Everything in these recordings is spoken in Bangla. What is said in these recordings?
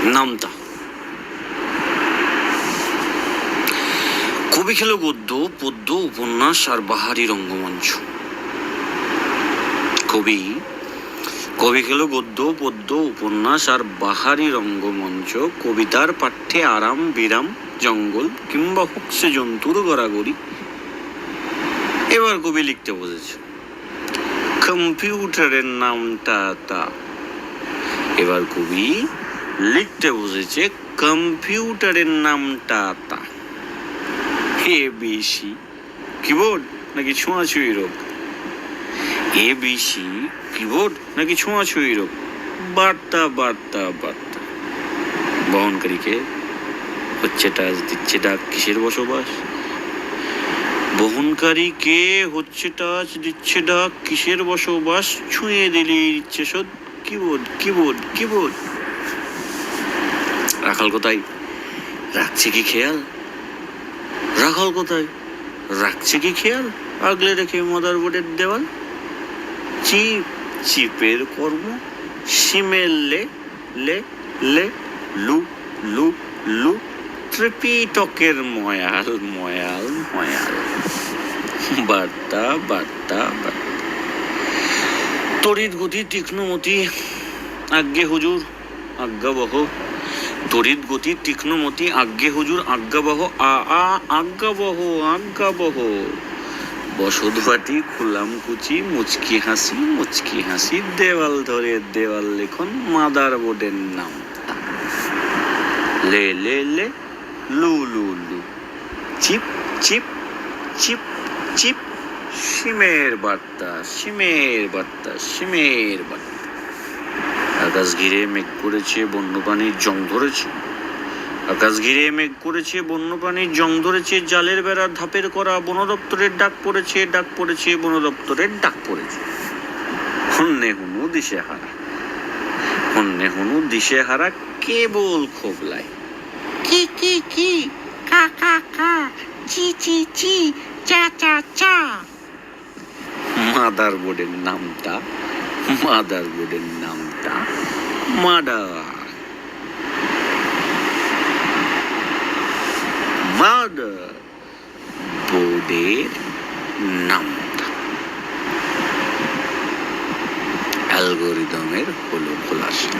নামতা। কবি খেলো গদ্য, পদ্য, উপন্যাস আর বাহারি রঙ্গমঞ্চ। কবি খেলো গদ্য, পদ্য, উপন্যাস আর বাহারি রঙ্গমঞ্চ। কবিতার পাঠ্যে আরাম বিরাম জঙ্গল কিংবা হচ্ছে জন্তুর গড়াগড়ি। এবার কবি লিখতে বসেছে কম্পিউটারের নামটা তা। এবার কবি লিখতে বসেছে কম্পিউটারের নামটা তা। ABC কিবোর্ড নাকি ছোঁয়াছুঁয়ি রোগ? ABC কিবোর্ড নাকি ছোঁয়াছুঁয়ি রোগ? বার্তা বার্তা বার্তা। বহনকারীকে হচ্ছে টাচ দিচ্ছে ডাক, কিসের বসবাস? বহনকারী কে হচ্ছে টাচ দিচ্ছে ডাক, কিসের বসবাস? ছুঁয়ে দিলেই দিচ্ছে শোধ। Keyboard keyboard keyboard. রাখাল কোথায়? রাখছে কি খেয়াল? রাখাল কোথায়? রাখছে কি খেয়াল? আগলে রেখে মাদারবোর্ডের দেওয়াল। চিপ চিপের কর্ম, সিমের লে লে লে লু লু লু। ত্রিপিটকের ময়াল ময়াল ময়াল। বার্তা বার্তা বার্তা। তড়িৎ গতি তীক্ষ্ণমতি আজ্ঞে হুজুর আজ্ঞাবহ। তড়িৎ গতি তীক্ষ্ণমতি আজ্ঞে হুজুর আজ্ঞাবহ। আজ্ঞাবহ আজ্ঞাবহ। বসত বাটি খুলাম কুচি, মুচকি হাসি মুচকি হাসি। দেওয়াল ধরে দেওয়াল লেখন, মাদার বোর্ডের নাম লে লে লে লু লু লু। চিপ চিপ চিপ চিপ। সিমের বার্তা সিমের বার্তা সিমের বার্তা। আকাশ ঘিরে মেঘ করেছে, বন্যপ্রাণীর জং ধরেছে। আকাশ ঘিরে মেঘ করেছে, বন্যপ্রাণীর জং ধরেছে। জালের বেড়ার ধাপের করা, বন দপ্তরের ডাক পড়েছে, ডাক পড়েছে, বন দপ্তরের ডাক পড়েছে। হন্যে হুনু দিশে হারা, হন্যে হুনু দিশে হারা কেবল খোবলায়। কি কি কি, কা কা কা, চি চি চি, চা চা চা। মাদার বোর্ডের নামটা, মাদার বোর্ডের নামটা মাদার। মাদার বোর্ডের নামটা। অ্যালগরিদমের হলো খোলাসা।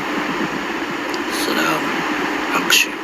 সালাম আকশে।